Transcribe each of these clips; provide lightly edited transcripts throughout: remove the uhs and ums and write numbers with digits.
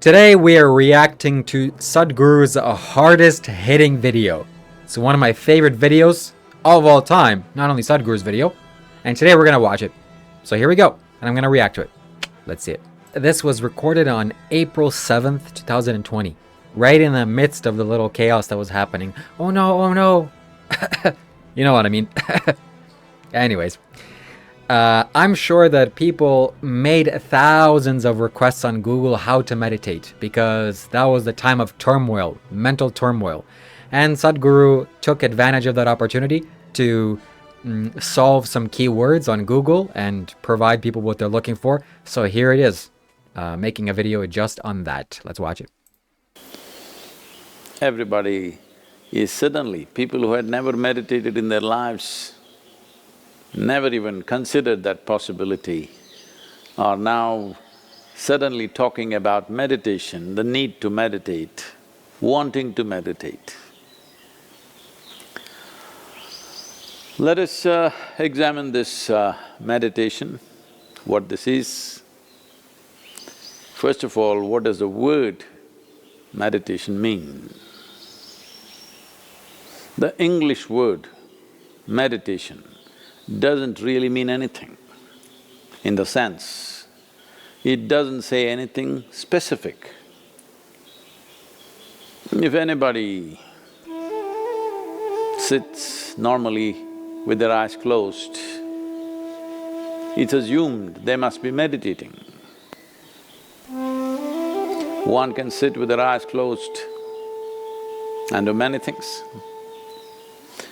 Today we are reacting to Sadhguru's hardest hitting video. It's one of my favorite videos of all time, not only Sadhguru's video, and today we're gonna watch it. So here we go, and I'm gonna react to it. Let's see it. This was recorded on April 7th, 2020, right in the midst of the little chaos that was happening. Oh no, oh no. You know what I mean. Anyways. I'm sure that people made thousands of requests on Google how to meditate because that was the time of turmoil, mental turmoil. And Sadhguru took advantage of that opportunity to solve some keywords on Google and provide people what they're looking for. So here it is, making a video just on that. Let's watch it. Everybody is suddenly, people who had never meditated in their lives, never even considered that possibility, are now suddenly talking about meditation, the need to meditate, wanting to meditate. Let us examine this meditation, what this is. First of all, what does the word meditation mean? The English word meditation doesn't really mean anything, in the sense, it doesn't say anything specific. If anybody sits normally with their eyes closed, it's assumed they must be meditating. One can sit with their eyes closed and do many things.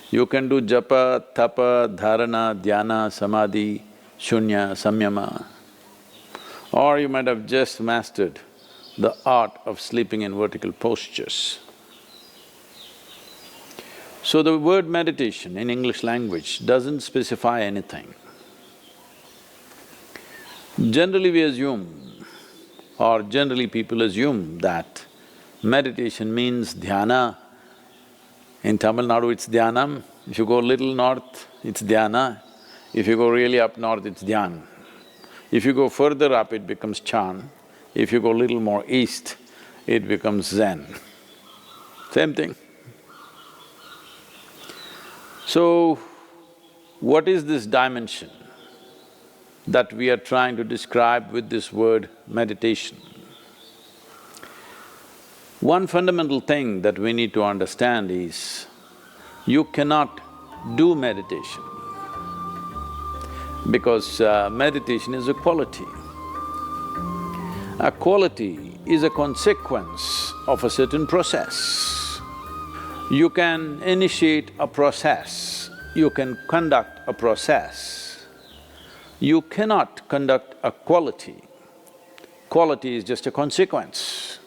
You can do japa, tapa, dharana, dhyana, samadhi, shunya, samyama. Or you might have just mastered the art of sleeping in vertical postures. So the word meditation in English language doesn't specify anything. Generally we assume, or generally people assume that meditation means dhyana. In Tamil Nadu it's dhyanam, if you go little north, it's dhyana, if you go really up north, it's dhyan. If you go further up, it becomes chan, if you go little more east, it becomes zen. Same thing. So, what is this dimension that we are trying to describe with this word meditation? One fundamental thing that we need to understand is, you cannot do meditation because meditation is a quality. A quality is a consequence of a certain process. You can initiate a process, you can conduct a process. You cannot conduct a quality. Quality is just a consequence.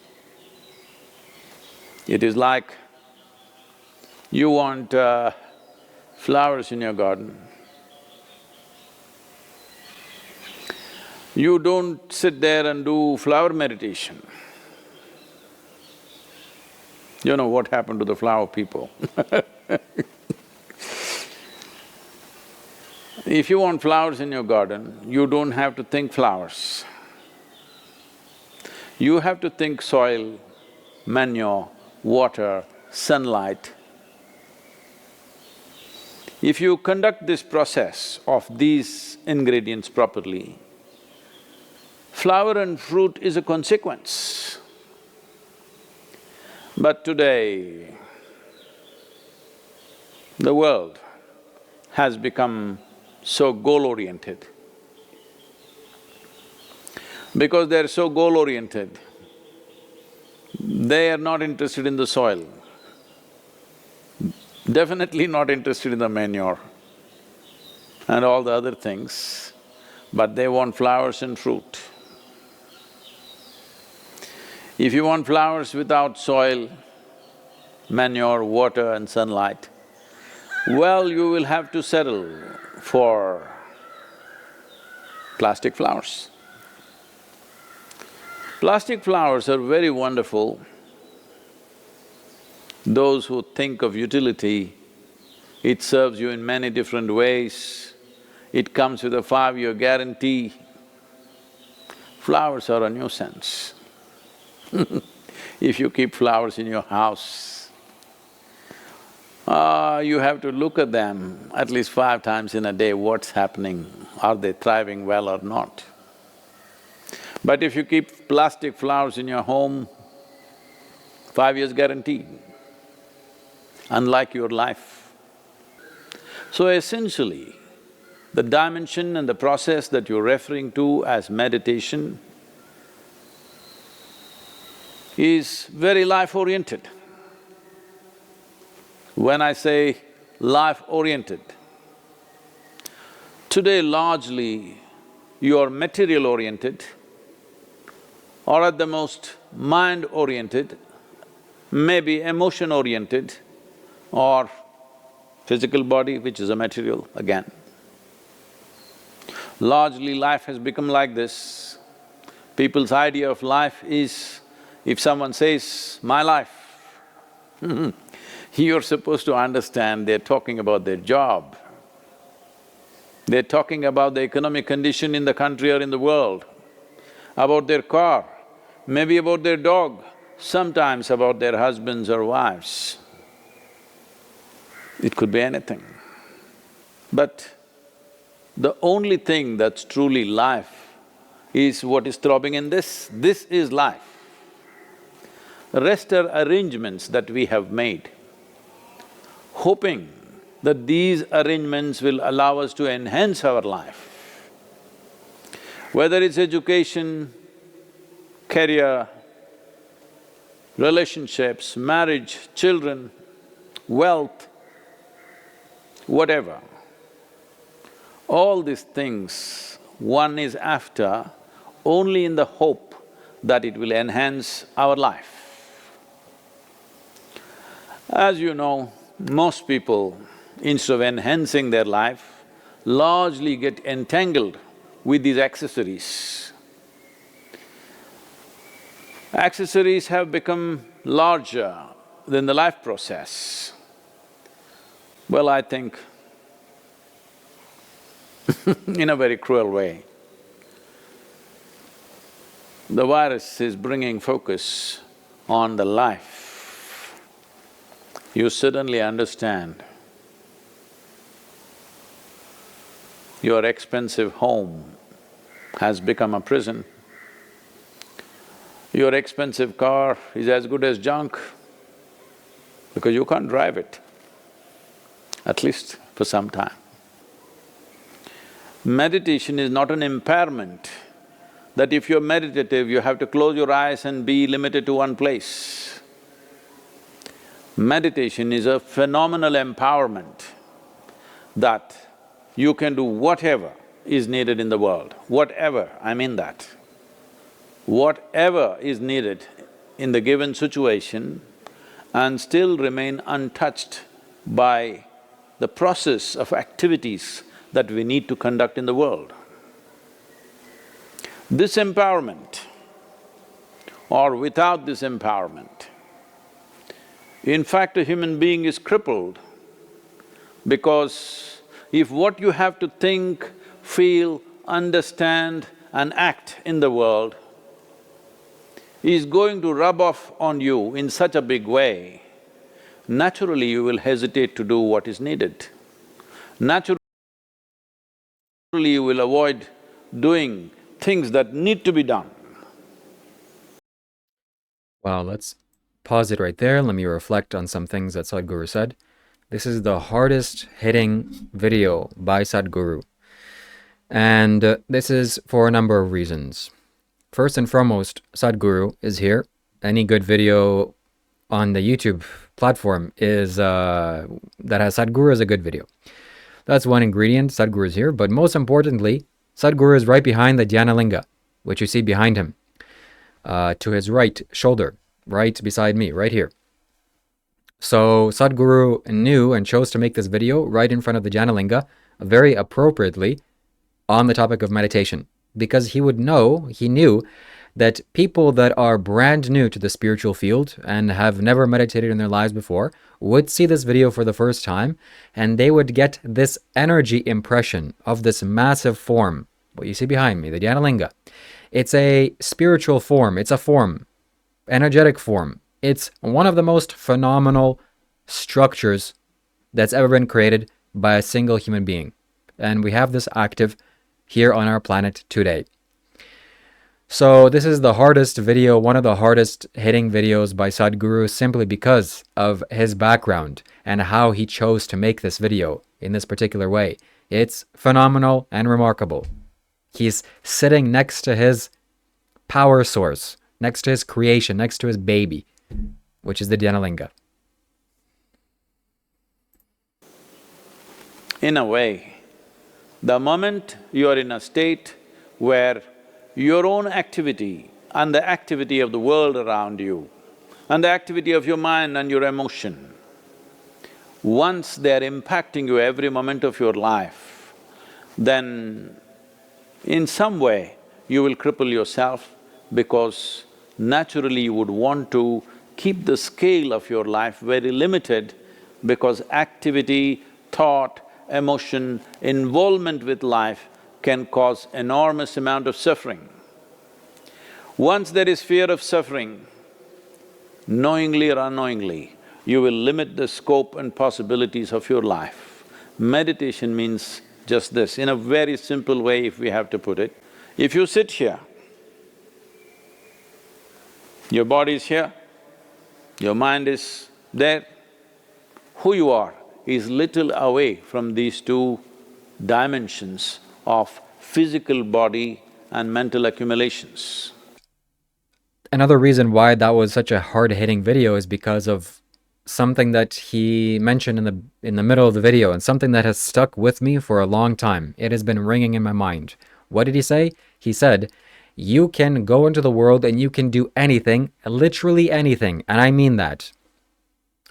It is like you want flowers in your garden. You don't sit there and do flower meditation. You know what happened to the flower people. If you want flowers in your garden, you don't have to think flowers. You have to think soil, manure, water, sunlight. If you conduct this process of these ingredients properly, flower and fruit is a consequence. But today, the world has become so goal-oriented. Because they're so goal-oriented, they are not interested in the soil, definitely not interested in the manure and all the other things, but they want flowers and fruit. If you want flowers without soil, manure, water and sunlight, well, you will have to settle for plastic flowers. Plastic flowers are very wonderful. Those who think of utility, it serves you in many different ways. It comes with a 5-year guarantee. Flowers are a nuisance. If you keep flowers in your house, you have to look at them at least 5 times in a day, what's happening, are they thriving well or not. But if you keep plastic flowers in your home, 5 years guaranteed, unlike your life. So essentially, the dimension and the process that you're referring to as meditation is very life-oriented. When I say life-oriented, today largely you're material-oriented or at the most mind-oriented, maybe emotion-oriented or physical body, which is a material again. Largely life has become like this. People's idea of life is, if someone says, "my life," you're supposed to understand they're talking about their job. They're talking about the economic condition in the country or in the world, about their car, maybe about their dog, sometimes about their husbands or wives. It could be anything. But the only thing that's truly life is what is throbbing in this. This is life. The rest are arrangements that we have made, hoping that these arrangements will allow us to enhance our life. Whether it's education, career, relationships, marriage, children, wealth, whatever. All these things one is after only in the hope that it will enhance our life. As you know, most people, instead of enhancing their life, largely get entangled with these accessories. Accessories have become larger than the life process. Well, I think in a very cruel way, the virus is bringing focus on the life. You suddenly understand your expensive home has become a prison. Your expensive car is as good as junk because you can't drive it, at least for some time. Meditation is not an impairment that if you're meditative, you have to close your eyes and be limited to one place. Meditation is a phenomenal empowerment that you can do whatever is needed in the world, whatever, I mean that. Whatever is needed in the given situation and still remain untouched by the process of activities that we need to conduct in the world. This empowerment or without this empowerment, in fact a human being is crippled because if what you have to think, feel, understand and act in the world is going to rub off on you in such a big way, naturally you will hesitate to do what is needed. Naturally you will avoid doing things that need to be done. Wow, let's pause it right there. Let me reflect on some things that Sadhguru said. This is the hardest hitting video by Sadhguru. And this is for a number of reasons. First and foremost, Sadhguru is here. Any good video on the YouTube platform is that has Sadhguru is a good video. That's one ingredient, Sadhguru is here. But most importantly, Sadhguru is right behind the Dhyana Linga, which you see behind him, to his right shoulder, right beside me, right here. So Sadhguru knew and chose to make this video right in front of the Dhyana Linga, very appropriately, on the topic of meditation. Because he knew that people that are brand new to the spiritual field and have never meditated in their lives before would see this video for the first time and they would get this energy impression of this massive form, what you see behind me, the Dhyana Linga. It's a spiritual form, it's a form. energetic form. It's one of the most phenomenal structures that's ever been created by a single human being. And we have this active here on our planet today. So this is the hardest video, one of the hardest hitting videos by Sadhguru, simply because of his background and how he chose to make this video in this particular way. It's phenomenal and remarkable. He's sitting next to his power source, next to his creation, next to his baby, which is the Dhyanalinga. In a way, the moment you are in a state where your own activity and the activity of the world around you and the activity of your mind and your emotion, once they're impacting you every moment of your life, then in some way you will cripple yourself, because naturally you would want to keep the scale of your life very limited, because activity, thought, emotion, involvement with life can cause enormous amount of suffering. Once there is fear of suffering, knowingly or unknowingly, you will limit the scope and possibilities of your life. Meditation means just this, in a very simple way if we have to put it. If you sit here, your body is here, your mind is there, who you are is little away from these two dimensions of physical body and mental accumulations. Another reason why that was such a hard-hitting video is because of something that he mentioned in the middle of the video, and something that has stuck with me for a long time. It has been ringing in my mind. What did he say? He said, you can go into the world and you can do anything, literally anything, and I mean that.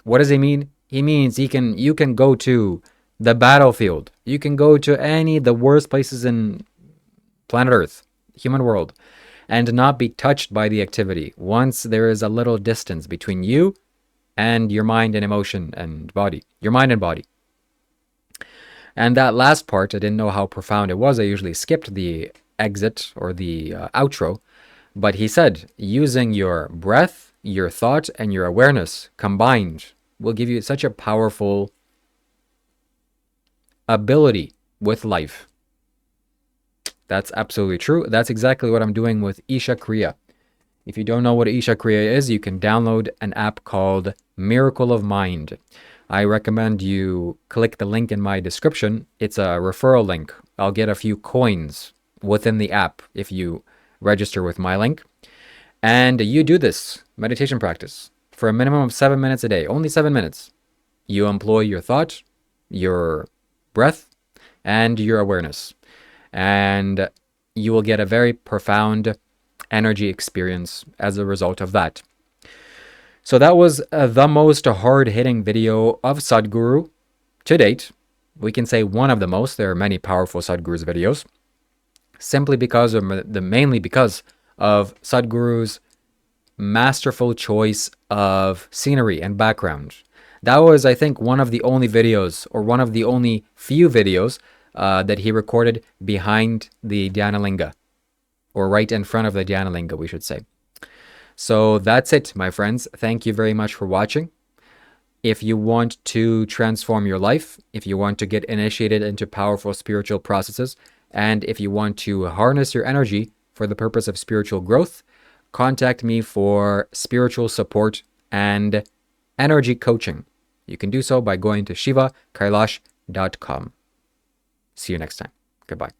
What does he mean? He means you can go to the battlefield. You can go to the worst places in planet Earth, human world, and not be touched by the activity once there is a little distance between you and your mind and emotion and body, your mind and body. And that last part, I didn't know how profound it was. I usually skipped the exit or the outro, but he said, using your breath, your thought, and your awareness combined will give you such a powerful ability with life. That's absolutely true. That's exactly what I'm doing with Isha Kriya. If you don't know what Isha Kriya is, you can download an app called Miracle of Mind. I recommend you click the link in my description. It's a referral link. I'll get a few coins within the app if you register with my link. And you do this meditation practice for a minimum of 7 minutes a day, only 7 minutes. You employ your thought, your breath, and your awareness. And you will get a very profound energy experience as a result of that. So that was the most hard-hitting video of Sadhguru to date. We can say one of the most. There are many powerful Sadhguru's videos, simply because mainly because of Sadhguru's masterful choice of scenery and background. That was, I think, one of the only videos, or one of the only few videos that he recorded behind the Dhyanalinga, or right in front of the Dhyanalinga, we should say. So that's it, my friends. Thank you very much for watching. If you want to transform your life, if you want to get initiated into powerful spiritual processes, and if you want to harness your energy for the purpose of spiritual growth, contact me for spiritual support and energy coaching. You can do so by going to shivakailash.com. See you next time. Goodbye.